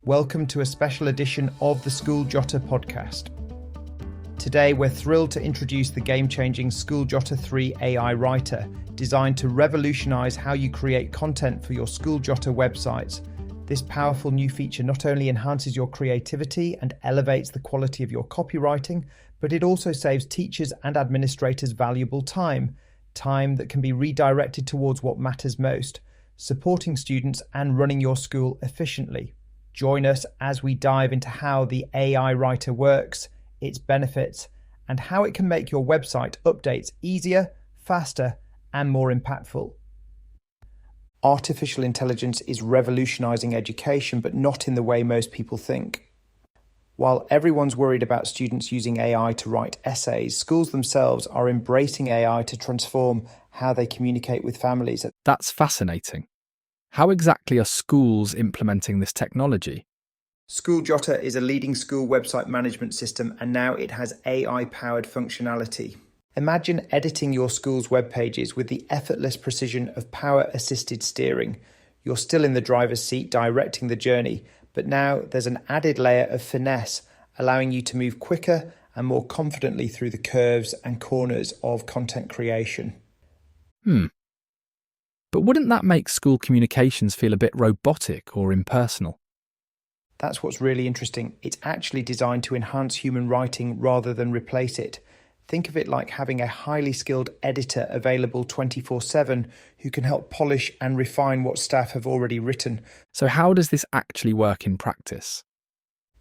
Welcome to a special edition of the School Jotter podcast. Today, we're thrilled to introduce the game-changing School Jotter AI Writer, designed to revolutionize how you create content for your School Jotter websites. This powerful new feature not only enhances your creativity and elevates the quality of your copywriting, but it also saves teachers and administrators valuable time that can be redirected towards what matters most, supporting students and running your school efficiently. Join us as we dive into how the AI Writer works, its benefits, and how it can make your website updates easier, faster, and more impactful. Artificial intelligence is revolutionizing education, but not in the way most people think. While everyone's worried about students using AI to write essays, schools themselves are embracing AI to transform how they communicate with families. That's fascinating. How exactly are schools implementing this technology? School Jotter is a leading school website management system, and now it has AI-powered functionality. Imagine editing your school's web pages with the effortless precision of power-assisted steering. You're still in the driver's seat directing the journey, but now there's an added layer of finesse, allowing you to move quicker and more confidently through the curves and corners of content creation. But wouldn't that make school communications feel a bit robotic or impersonal? That's what's really interesting. It's actually designed to enhance human writing rather than replace it. Think of it like having a highly skilled editor available 24/7 who can help polish and refine what staff have already written. So how does this actually work in practice?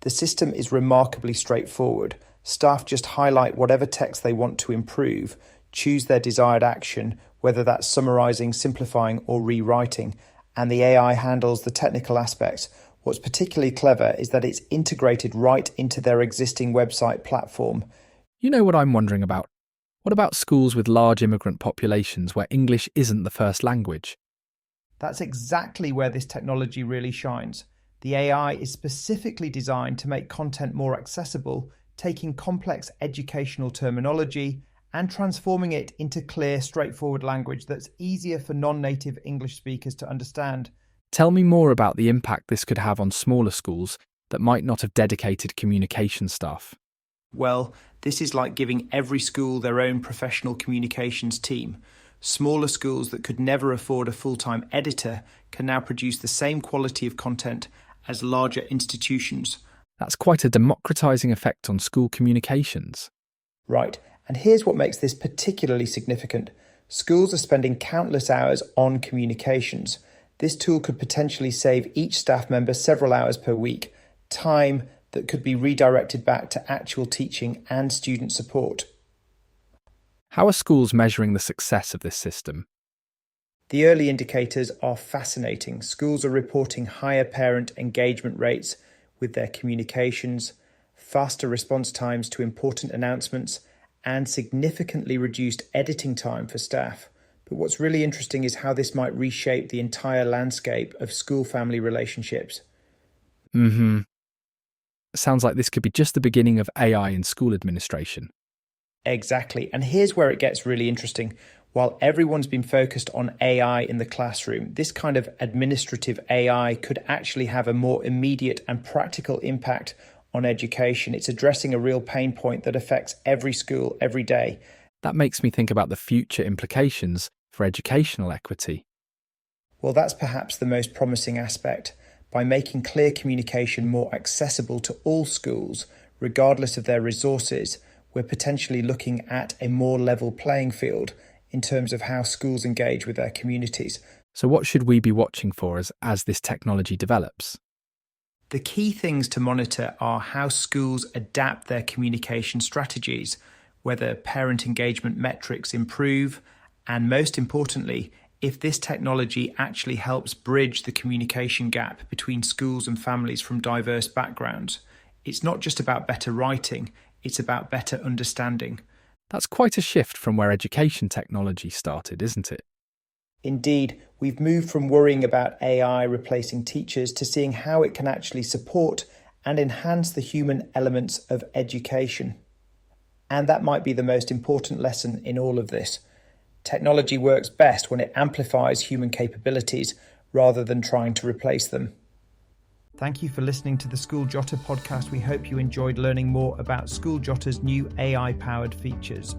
The system is remarkably straightforward. Staff just highlight whatever text they want to improve, choose their desired action, whether that's summarizing, simplifying, or rewriting, and the AI handles the technical aspects. What's particularly clever is that it's integrated right into their existing website platform. You know what I'm wondering about? What about schools with large immigrant populations where English isn't the first language? That's exactly where this technology really shines. The AI is specifically designed to make content more accessible, taking complex educational terminology and transforming it into clear, straightforward language that's easier for non-native English speakers to understand. Tell me more about the impact this could have on smaller schools that might not have dedicated communication staff. Well, this is like giving every school their own professional communications team. Smaller schools that could never afford a full-time editor can now produce the same quality of content as larger institutions. That's quite a democratizing effect on school communications. Right, and here's what makes this particularly significant. Schools are spending countless hours on communications. This tool could potentially save each staff member several hours per week, time that could be redirected back to actual teaching and student support. How are schools measuring the success of this system? The early indicators are fascinating. Schools are reporting higher parent engagement rates with their communications, faster response times to important announcements, and significantly reduced editing time for staff. But what's really interesting is how this might reshape the entire landscape of school-family relationships. Sounds like this could be just the beginning of AI in school administration. Exactly. And here's where it gets really interesting. While everyone's been focused on AI in the classroom, this kind of administrative AI could actually have a more immediate and practical impact on education. It's addressing a real pain point that affects every school every day. That makes me think about the future implications for educational equity. Well, that's perhaps the most promising aspect. By making clear communication more accessible to all schools, regardless of their resources, we're potentially looking at a more level playing field in terms of how schools engage with their communities. So what should we be watching for as this technology develops? The key things to monitor are how schools adapt their communication strategies, whether parent engagement metrics improve, and most importantly, if this technology actually helps bridge the communication gap between schools and families from diverse backgrounds. It's not just about better writing, it's about better understanding. That's quite a shift from where education technology started, isn't it? Indeed, we've moved from worrying about AI replacing teachers to seeing how it can actually support and enhance the human elements of education. And that might be the most important lesson in all of this. Technology works best when it amplifies human capabilities rather than trying to replace them. Thank you for listening to the School Jotter podcast. We hope you enjoyed learning more about School Jotter's new AI-powered features.